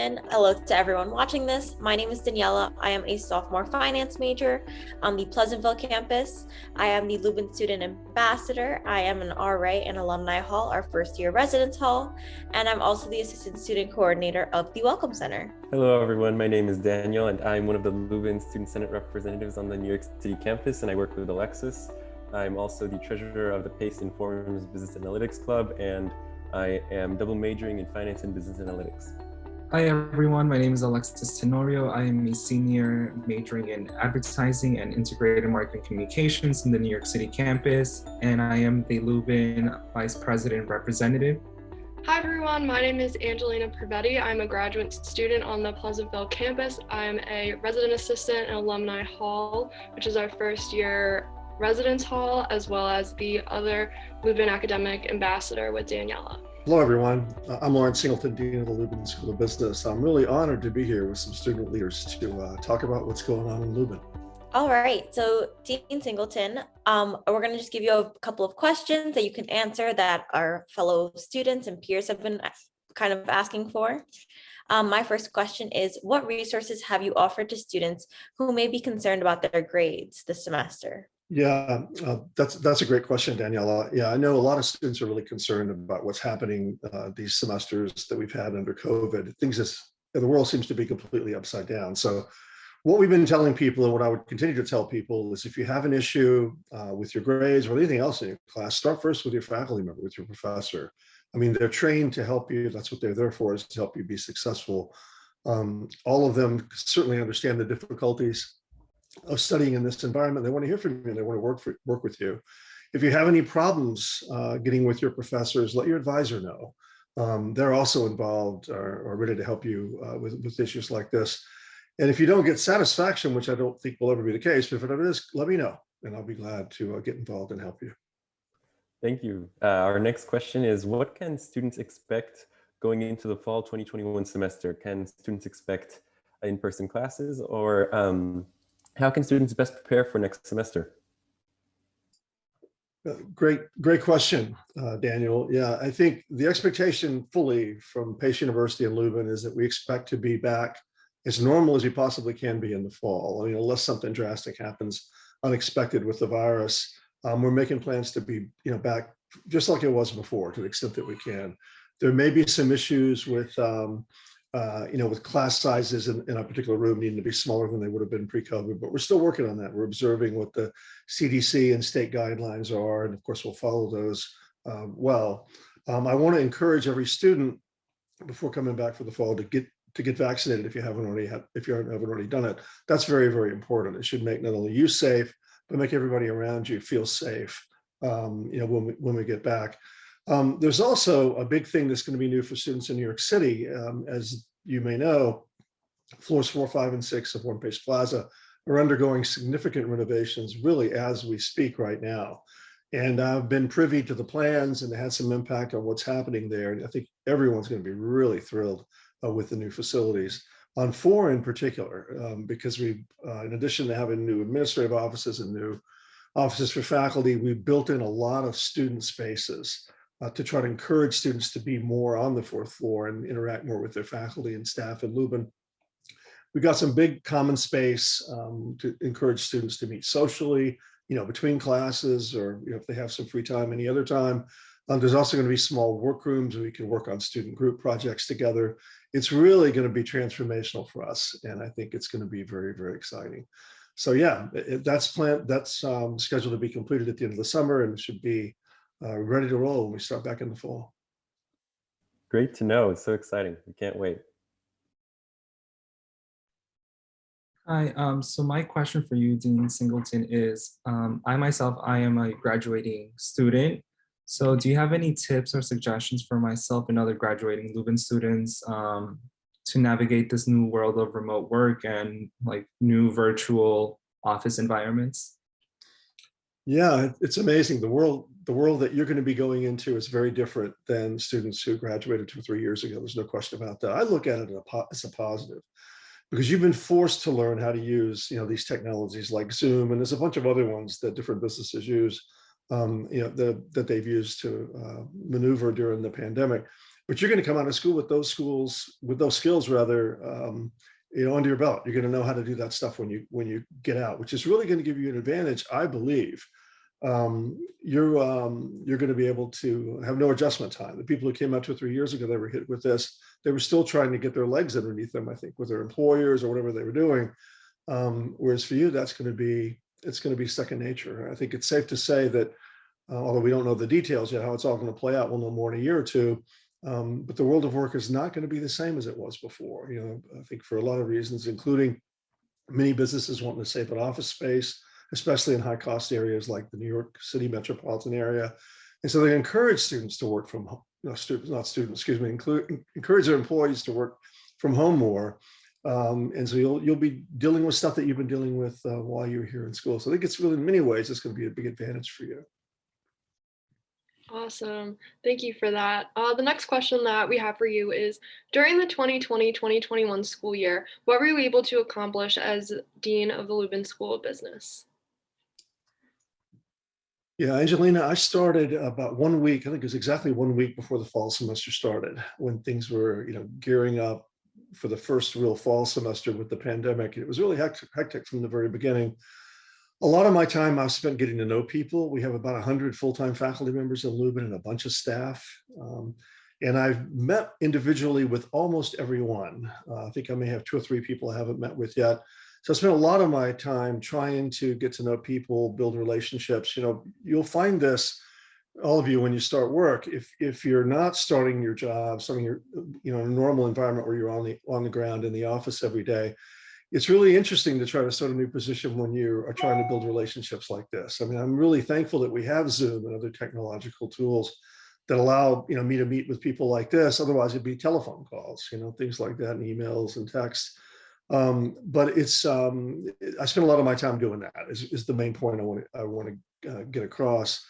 Singleton. Hello to everyone watching this. My name is Daniela. I am a sophomore finance major on the Pleasantville campus. I am the Lubin Student Ambassador. I am an RA in Alumni Hall, our first year residence hall, and I'm also the Assistant Student Coordinator of the Welcome Center. Hello everyone, my name is Daniel and I'm one of the Lubin Student Senate representatives on the New York City campus, and I work with Alexis. I'm also the treasurer of the PACE Informs Business Analytics Club, and I am double majoring in finance and business analytics. Hi everyone, my name is Alexis Tenorio. I am a senior majoring in advertising and integrated marketing communications in the New York City campus, and I am the Lubin Vice President Representative. Hi everyone, my name is Angelina Prevete. I'm a graduate student on the Pleasantville campus. I'm a resident assistant in Alumni Hall, which is our first year residence hall, as well as the other Lubin Academic Ambassador with Daniela. Hello everyone, I'm Dean Singleton, Dean of the Lubin School of Business. I'm really honored to be here with some student leaders to talk about what's going on in Lubin. All right, so Dean Singleton, we're going to just give you a couple of questions that you can answer that our fellow students and peers have been kind of asking for. My first question is, what resources have you offered to students who may be concerned about their grades this semester? Yeah, that's a great question, Daniela. Yeah, I know a lot of students are really concerned about what's happening these semesters that we've had under COVID. The world seems to be completely upside down. So what we've been telling people, and what I would continue to tell people, is if you have an issue with your grades or anything else in your class, start first with your faculty member, with your professor. I mean, they're trained to help you. That's what they're there for, is to help you be successful. All of them certainly understand the difficulties of studying in this environment. They want to hear from you and they want to work with you. If you have any problems getting with your professors, let your advisor know. They're also involved or ready to help you with issues like this. And if you don't get satisfaction, which I don't think will ever be the case, but if it is, let me know and I'll be glad to get involved and help you. Thank you. Our next question is, what can students expect going into the fall 2021 semester? Can students expect in-person classes, or how can students best prepare for next semester? Great question, Daniel. Yeah, I think the expectation fully from Pace University and Lubin is that we expect to be back as normal as we possibly can be in the fall. I mean, unless something drastic happens unexpected with the virus, we're making plans to be back just like it was before, to the extent that we can. There may be some issues with with class sizes in a particular room needing to be smaller than they would have been pre-COVID, but we're still working on that. We're observing what the CDC and state guidelines are, and of course we'll follow those well. I want to encourage every student before coming back for the fall to get vaccinated if you haven't already done it. That's very, very important. It should make not only you safe, but make everybody around you feel safe when we get back. There's also a big thing that's going to be new for students in New York City. As you may know, floors 4, 5, and 6 of One Pace Plaza are undergoing significant renovations really as we speak right now. And I've been privy to the plans, and it had some impact on what's happening there. And I think everyone's going to be really thrilled with the new facilities. On 4 in particular, because we, in addition to having new administrative offices and new offices for faculty, we built in a lot of student spaces to try to encourage students to be more on the 4th floor and interact more with their faculty and staff at Lubin. We've got some big common space to encourage students to meet socially, between classes, or if they have some free time any other time. There's also going to be small workrooms where we can work on student group projects together. It's really going to be transformational for us, and I think it's going to be very, very exciting. So yeah, that's scheduled to be completed at the end of the summer, and it should be ready to roll when we start back in the fall. Great to know. It's so exciting. We can't wait. Hi, so my question for you, Dean Singleton, is I am a graduating student. So do you have any tips or suggestions for myself and other graduating Lubin students to navigate this new world of remote work and like new virtual office environments? Yeah, it's amazing. The world that you're going to be going into is very different than students who graduated 2 or 3 years ago. There's no question about that. I look at it as a positive, because you've been forced to learn how to use these technologies like Zoom, and there's a bunch of other ones that different businesses use that they've used to maneuver during the pandemic. but you're going to come out of school with those skills rather, under your belt. You're going to know how to do that stuff when you get out, which is really going to give you an advantage, I believe. You're going to be able to have no adjustment time. The people who came out 2 or 3 years ago that were hit with this, they were still trying to get their legs underneath them, I think, with their employers or whatever they were doing. Whereas for you, it's going to be second nature. I think it's safe to say that, although we don't know the details yet, how it's all going to play out, we'll know more in a year or two. But the world of work is not going to be the same as it was before. I think for a lot of reasons, including many businesses wanting to save on office space, especially in high cost areas like the New York City metropolitan area. And so they encourage students to work from home, encourage their employees to work from home more. And so you'll be dealing with stuff that you've been dealing with while you're here in school. So I think it's really, in many ways, it's going to be a big advantage for you. Awesome. Thank you for that. The next question that we have for you is, during the 2020-2021 school year, what were you able to accomplish as Dean of the Lubin School of Business? Yeah, Angelina, I started about 1 week, I think it was exactly 1 week before the fall semester started, when things were, gearing up for the first real fall semester with the pandemic. It was really hectic from the very beginning. A lot of my time I've spent getting to know people. We have about 100 full-time faculty members in Lubin and a bunch of staff. And I've met individually with almost everyone. I think I may have 2 or 3 people I haven't met with yet. So I spent a lot of my time trying to get to know people, build relationships. You'll find this, all of you, when you start work, if you're not starting your job, in a normal environment where you're on the ground in the office every day, it's really interesting to try to start a new position when you are trying to build relationships like this. I mean, I'm really thankful that we have Zoom and other technological tools that allow me to meet with people like this. Otherwise, it'd be telephone calls, things like that, and emails and texts. But it's I spend a lot of my time doing that. Is the main point I want to get across.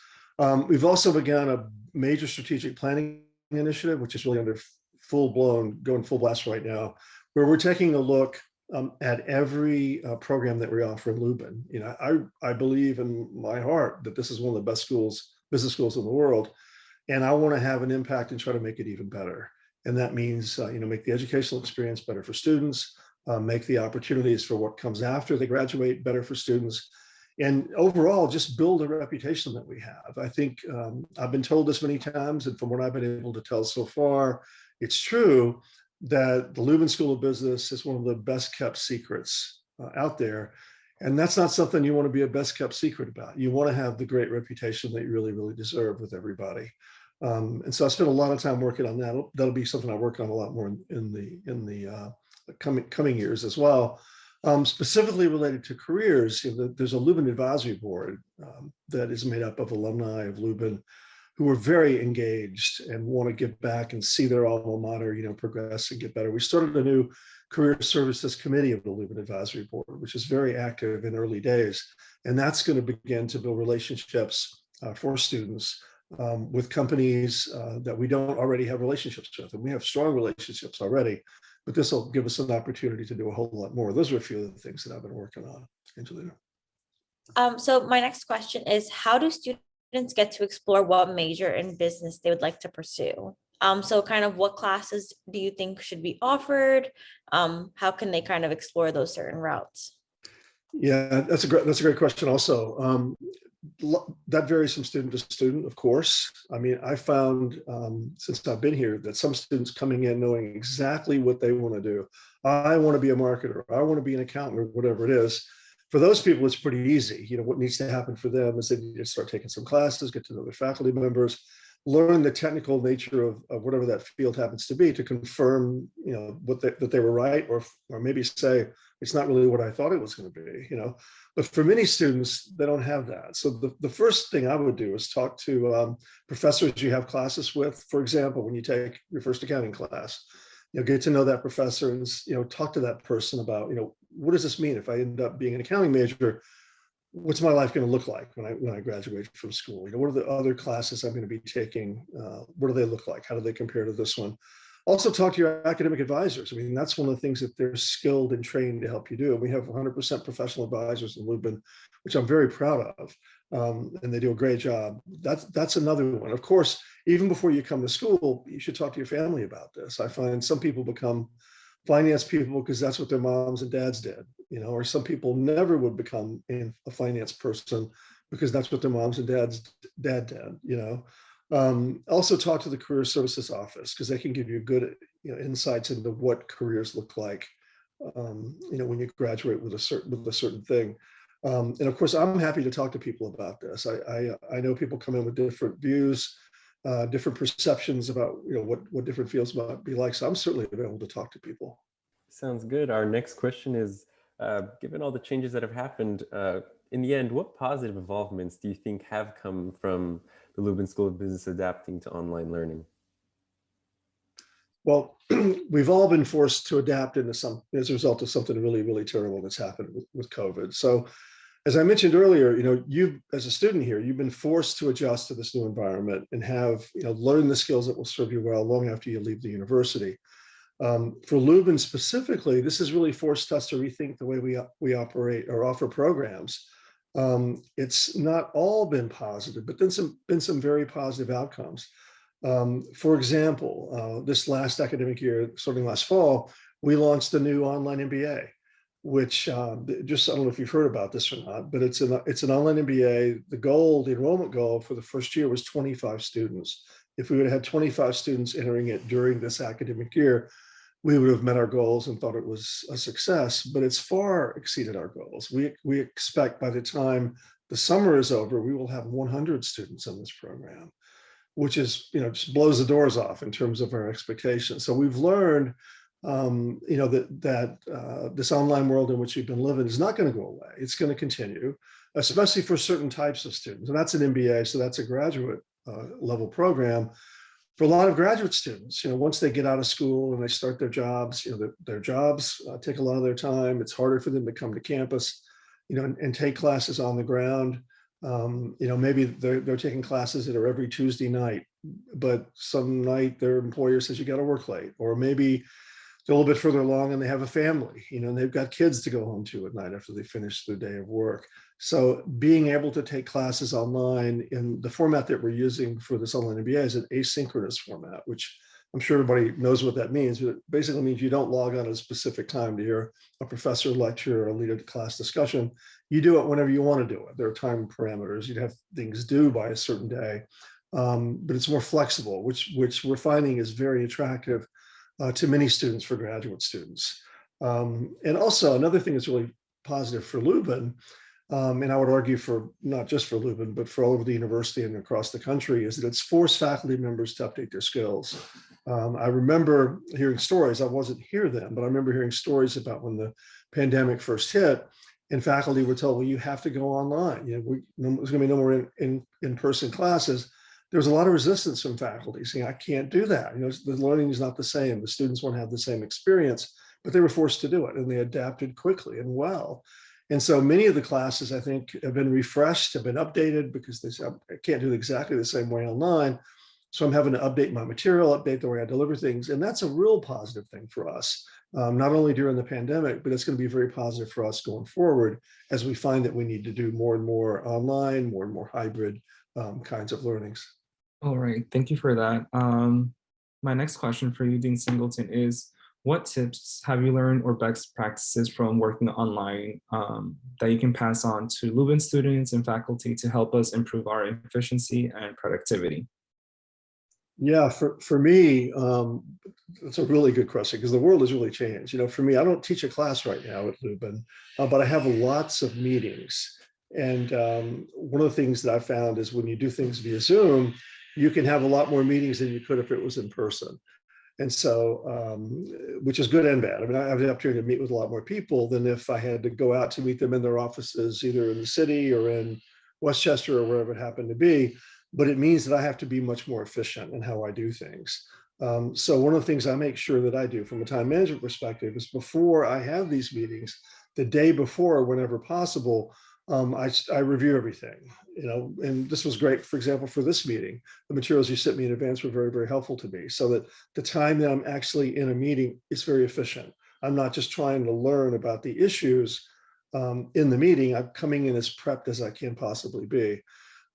We've also begun a major strategic planning initiative, which is really under going full blast right now, where we're taking a look at every program that we offer in Lubin. I believe in my heart that this is one of the best business schools in the world, and I want to have an impact and try to make it even better. And that means, make the educational experience better for students, make the opportunities for what comes after they graduate better for students, and overall just build a reputation that we have. I think I've been told this many times, and from what I've been able to tell so far, it's true that the Lubin School of Business is one of the best kept secrets out there. And that's not something you want to be a best kept secret about. You want to have the great reputation that you really, really deserve with everybody. And so I spent a lot of time working on that. That'll be something I work on a lot more in the coming years as well. Specifically related to careers, there's a Lubin advisory board that is made up of alumni of Lubin who are very engaged and want to give back and see their alma mater, progress and get better. We started a new career services committee of the Lubin Advisory Board, which is very active in early days. And that's going to begin to build relationships for students with companies that we don't already have relationships with. And we have strong relationships already, but this will give us an opportunity to do a whole lot more. Those are a few of the things that I've been working on, Angelina. So my next question is, how do students get to explore what major in business they would like to pursue? So kind of what classes do you think should be offered? How can they kind of explore those certain routes? Yeah, that's a great question also. That varies from student to student, of course. I mean, I found since I've been here that some students coming in knowing exactly what they want to do. I want to be a marketer. I want to be an accountant, or whatever it is. For those people, it's pretty easy. What needs to happen for them is they need to start taking some classes, get to know their faculty members, learn the technical nature of whatever that field happens to be, to confirm, that they were right, or maybe say it's not really what I thought it was going to be. But for many students, they don't have that. So the first thing I would do is talk to professors you have classes with. For example, when you take your first accounting class, get to know that professor and talk to that person about what does this mean if I end up being an accounting major? What's my life going to look like when I graduate from school? What are the other classes I'm going to be taking? What do they look like? How do they compare to this one? Also talk to your academic advisors. I mean, that's one of the things that they're skilled and trained to help you do. And we have 100% professional advisors in Lubin, which I'm very proud of. and they do a great job. That's another one. Of course, even before you come to school, you should talk to your family about this. I find some people become finance people because that's what their moms and dads did, or some people never would become a finance person because that's what their moms and dad did. Also talk to the career services office because they can give you good insights into what careers look like when you graduate with a certain thing. And of course, I'm happy to talk to people about this. I know people come in with different views, different perceptions about what different fields might be like. So I'm certainly available to talk to people. Sounds good. Our next question is, given all the changes that have happened, in the end, what positive involvements do you think have come from the Lubin School of Business adapting to online learning? Well, we've all been forced to adapt as a result of something really, really terrible that's happened with COVID. So as I mentioned earlier, you as a student here, you've been forced to adjust to this new environment and have, learn the skills that will serve you well long after you leave the university. For Lubin specifically, this has really forced us to rethink the way we operate or offer programs. It's not all been positive, but been some very positive outcomes. For example, this last academic year, starting last fall, we launched a new online MBA, which I don't know if you've heard about this or not, but it's an online MBA. The enrollment goal for the first year was 25 students. If we would have had 25 students entering it during this academic year, we would have met our goals and thought it was a success, but it's far exceeded our goals. We expect by the time the summer is over, we will have 100 students in this program, which is, just blows the doors off in terms of our expectations. So we've learned, that this online world in which we've been living is not going to go away. It's going to continue, especially for certain types of students. And that's an MBA, so that's a graduate level program. For a lot of graduate students, once they get out of school and they start their jobs, their jobs take a lot of their time. It's harder for them to come to campus, and take classes on the ground. Maybe they're taking classes that are every Tuesday night, but some night their employer says you got to work late, or maybe they're a little bit further along and they have a family, and they've got kids to go home to at night after they finish their day of work. So being able to take classes online in the format that we're using for this online MBA is an asynchronous format, which I'm sure everybody knows what that means. But it basically means you don't log on at a specific time to hear a professor lecture or lead a class discussion. You do it whenever you want to do it. There are time parameters. You'd have things due by a certain day, but it's more flexible, which we're finding is very attractive to many students, for graduate students. And also another thing that's really positive for Lubin, and I would argue for not just for Lubin, but for all over the university and across the country, is that it's forced faculty members to update their skills. I remember hearing stories, I wasn't here then, but I remember hearing stories about when the pandemic first hit and faculty were told, well, you have to go online. There's going to be no more in-person classes. There was a lot of resistance from faculty saying, I can't do that. The learning is not the same. The students won't have the same experience, but they were forced to do it, and they adapted quickly and well. And so many of the classes, I think, have been refreshed, have been updated, because they said, I can't do it exactly the same way online. So I'm having to update my material, update the way I deliver things. And that's a real positive thing for us, not only during the pandemic, but it's going to be very positive for us going forward as we find that we need to do more and more online, more and more hybrid kinds of learnings. All right, thank you for that. My next question for you, Dean Singleton, is what tips have you learned or best practices from working online that you can pass on to Lubin students and faculty to help us improve our efficiency and productivity? Yeah, for me, that's a really good question, because the world has really changed. For me, I don't teach a class right now at Lubin, but I have lots of meetings. And one of the things that I found is when you do things via Zoom, you can have a lot more meetings than you could if it was in person. And so, which is good and bad. I mean, I have the opportunity to meet with a lot more people than if I had to go out to meet them in their offices, either in the city or in Westchester or wherever it happened to be. But it means that I have to be much more efficient in how I do things. So one of the things I make sure that I do from a time management perspective is, before I have these meetings, the day before, whenever possible, I review everything, and this was great. For example, for this meeting, the materials you sent me in advance were very, very helpful to me, so that the time that I'm actually in a meeting is very efficient. I'm not just trying to learn about the issues. in the meeting, I'm coming in as prepped as I can possibly be.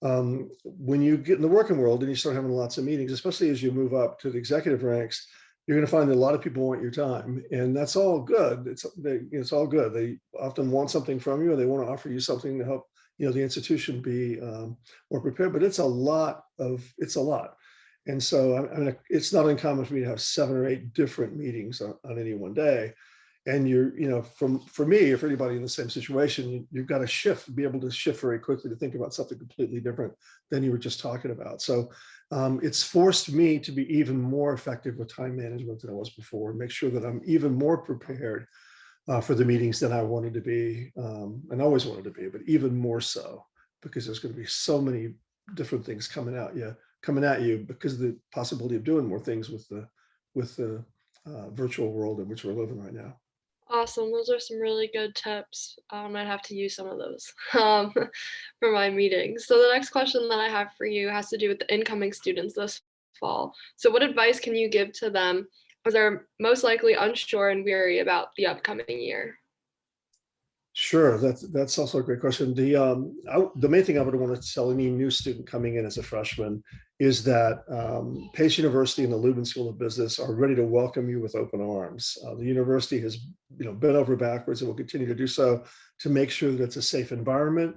When you get in the working world and you start having lots of meetings, especially as you move up to the executive ranks, you're going to find that a lot of people want your time, and that's all good. It's all good. They often want something from you, or they want to offer you something to help the institution be more prepared. But it's a lot. And so I mean, it's not uncommon for me to have 7 or 8 different meetings on any one day. And for me, or for anybody in the same situation, you've got to be able to shift very quickly to think about something completely different than you were just talking about. So it's forced me to be even more effective with time management than I was before, and make sure that I'm even more prepared for the meetings than I wanted to be, and always wanted to be, but even more so, because there's going to be so many different things coming at you because of the possibility of doing more things with the virtual world in which we're living right now. Awesome. Those are some really good tips. I'd have to use some of those for my meetings. So the next question that I have for you has to do with the incoming students this fall. So what advice can you give to them as they're most likely unsure and weary about the upcoming year? Sure, that's also a great question. The main thing I would want to tell any new student coming in as a freshman is that Pace University and the Lubin School of Business are ready to welcome you with open arms. The university has bent over backwards and will continue to do so to make sure that it's a safe environment.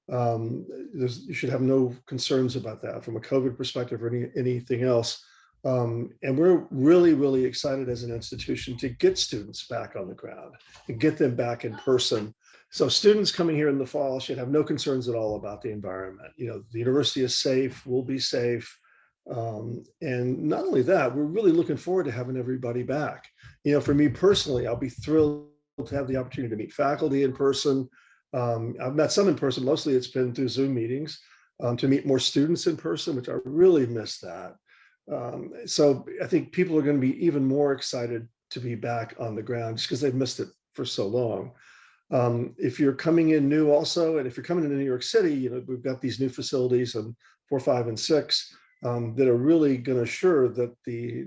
You should have no concerns about that from a COVID perspective or anything else. And we're really, really excited as an institution to get students back on the ground and get them back in person. So students coming here in the fall should have no concerns at all about the environment. The university is safe, we'll be safe. And not only that, we're really looking forward to having everybody back. For me personally, I'll be thrilled to have the opportunity to meet faculty in person. I've met some in person, mostly it's been through Zoom meetings, to meet more students in person, which I really miss that. So I think people are going to be even more excited to be back on the ground just because they've missed it for so long. If you're coming in new also, and if you're coming into New York City, we've got these new facilities on 4, 5, and 6 that are really going to assure that the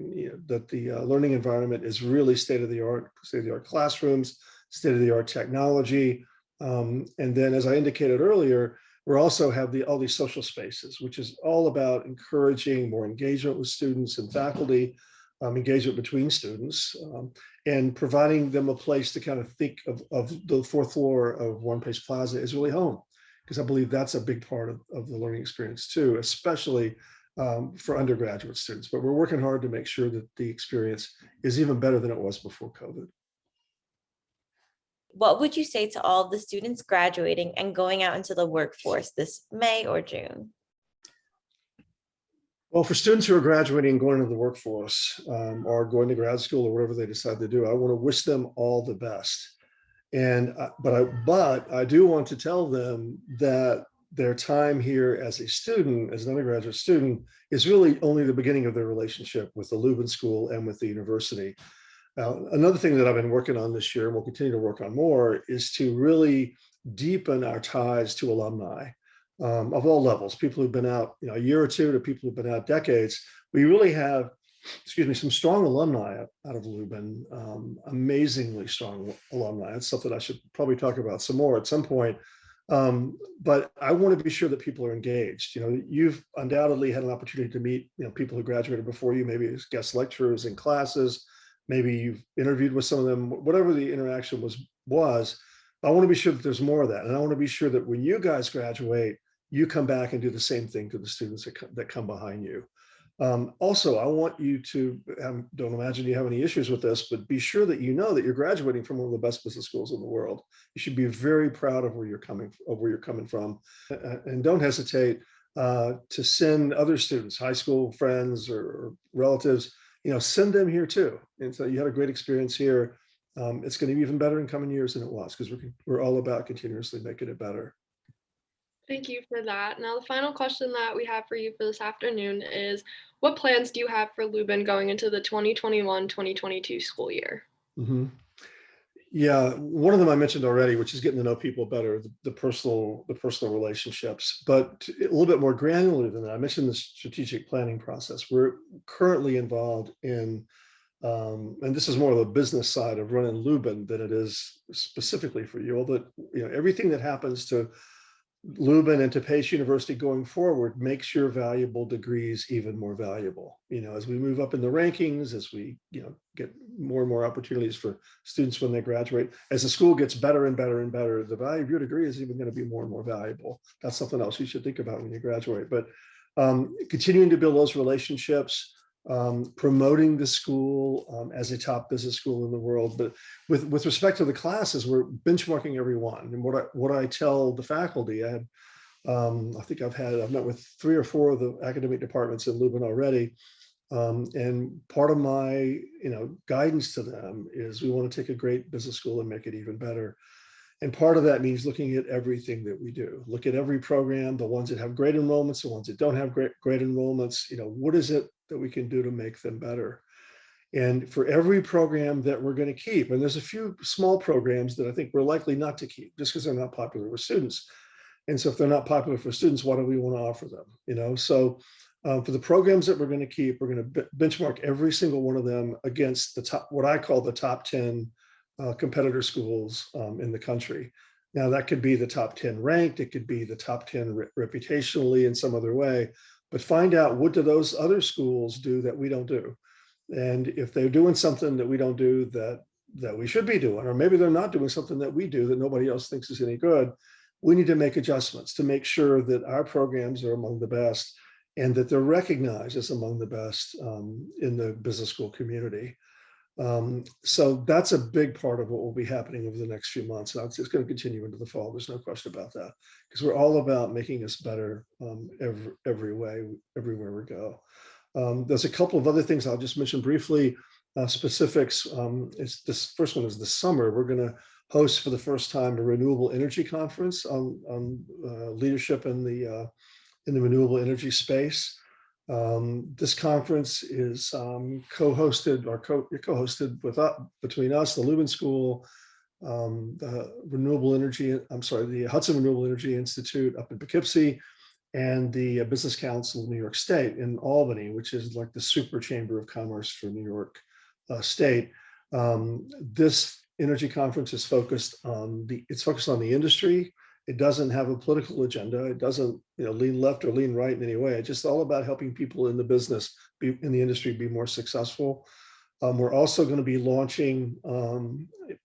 learning environment is really state-of-the-art classrooms, state-of-the-art technology. And then, as I indicated earlier, we also have all these social spaces, which is all about encouraging more engagement with students and faculty, engagement between students, and providing them a place to kind of think of the 4th floor of One Pace Plaza as really home, because I believe that's a big part of the learning experience too, especially for undergraduate students. But we're working hard to make sure that the experience is even better than it was before COVID. What would you say to all of the students graduating and going out into the workforce this May or June? Well, for students who are graduating and going into the workforce or going to grad school or whatever they decide to do, I want to wish them all the best. But I do want to tell them that their time here as a student, as an undergraduate student, is really only the beginning of their relationship with the Lubin School and with the university. Another thing that I've been working on this year, and we'll continue to work on more, is to really deepen our ties to alumni of all levels, people who've been out a year or two to people who've been out decades. We really have, some strong alumni out of Lubin, amazingly strong alumni. It's something I should probably talk about some more at some point. But I want to be sure that people are engaged. You've undoubtedly had an opportunity to meet, people who graduated before you, maybe as guest lecturers in classes. Maybe you've interviewed with some of them, whatever the interaction was. I want to be sure that there's more of that. And I want to be sure that when you guys graduate, you come back and do the same thing to the students that come behind you. Also, I want you to, don't imagine you have any issues with this, but be sure that you know that you're graduating from one of the best business schools in the world. You should be very proud of where you're coming from. And don't hesitate to send other students, high school friends or relatives, send them here too. And so you had a great experience here. It's going to be even better in coming years than it was, because we're all about continuously making it better. Thank you for that. Now, the final question that we have for you for this afternoon is, what plans do you have for Lubin going into the 2021-2022 school year? Mm-hmm. Yeah, one of them I mentioned already, which is getting to know people better, the personal relationships. But a little bit more granular than that, I mentioned the strategic planning process. We're currently involved in And this is more of a business side of running Lubin than it is specifically for you. Although, everything that happens to Lubin and to Pace University going forward makes your valuable degrees even more valuable. As we move up in the rankings, as we get more and more opportunities for students when they graduate, as the school gets better and better and better, the value of your degree is even going to be more and more valuable. That's something else you should think about when you graduate. But continuing to build those relationships, promoting the school as a top business school in the world. But with respect to the classes, we're benchmarking everyone. And what I tell the faculty, I think I've met with 3 or 4 of the academic departments in Lubin already. And part of my guidance to them is we want to take a great business school and make it even better. And part of that means looking at everything that we do. Look at every program, the ones that have great enrollments, the ones that don't have great enrollments. What is it that we can do to make them better? And for every program that we're going to keep, and there's a few small programs that I think we're likely not to keep just because they're not popular with students. And so if they're not popular for students, why do we want to offer them? So for the programs that we're going to keep, we're going to benchmark every single one of them against the top, what I call the top 10 competitor schools in the country. Now that could be the top 10 ranked, it could be the top 10 reputationally in some other way, but find out what do those other schools do that we don't do. And if they're doing something that we don't do that we should be doing, or maybe they're not doing something that we do that nobody else thinks is any good, we need to make adjustments to make sure that our programs are among the best and that they're recognized as among the best in the business school community. So that's a big part of what will be happening over the next few months. It's going to continue into the fall. There's no question about that, because we're all about making us better everywhere we go. There's a couple of other things I'll just mention briefly, specifics. This first one is this summer. We're going to host for the first time a renewable energy conference on leadership in the renewable energy space. This conference is co-hosted between us, the Lubin School, the the Hudson Renewable Energy Institute up in Poughkeepsie, and the Business Council of New York State in Albany, which is like the super chamber of commerce for New York State. This energy conference is focused on the industry. It doesn't have a political agenda. It doesn't, lean left or lean right in any way. It's just all about helping people in the business, in the industry, be more successful. We're also going to be launching,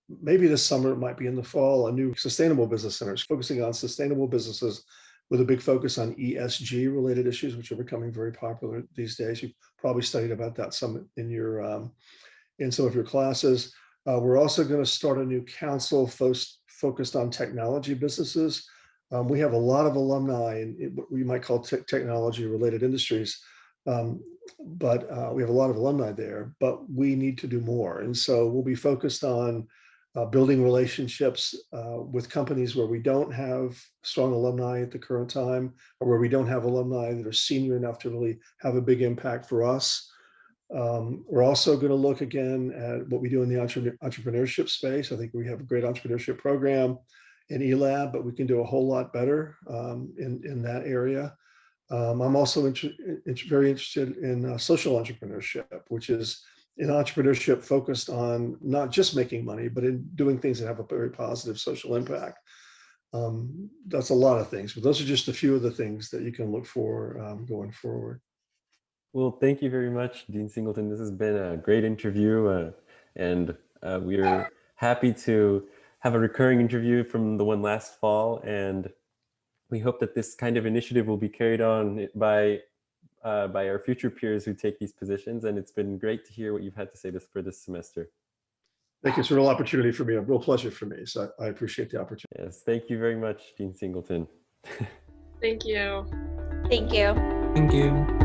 maybe this summer, it might be in the fall, a new sustainable business centers focusing on sustainable businesses with a big focus on ESG related issues, which are becoming very popular these days. You've probably studied about that some in some of your classes. We're also going to start a new council focused on technology businesses. We have a lot of alumni in what we might call technology related industries, but we have a lot of alumni there, but we need to do more. And so we'll be focused on building relationships with companies where we don't have strong alumni at the current time, or where we don't have alumni that are senior enough to really have a big impact for us. We're also going to look again at what we do in the entrepreneurship space. I think we have a great entrepreneurship program in eLab, but we can do a whole lot better in that area. I'm also very interested in social entrepreneurship, which is an entrepreneurship focused on not just making money, but in doing things that have a very positive social impact. That's a lot of things, but those are just a few of the things that you can look for going forward. Well, thank you very much, Dean Singleton. This has been a great interview, and we're happy to have a recurring interview from the one last fall, and we hope that this kind of initiative will be carried on by our future peers who take these positions, and it's been great to hear what you've had to say for this semester. Thank you. It's a real opportunity for me, a real pleasure for me, so I appreciate the opportunity. Yes, thank you very much, Dean Singleton. Thank you. Thank you. Thank you.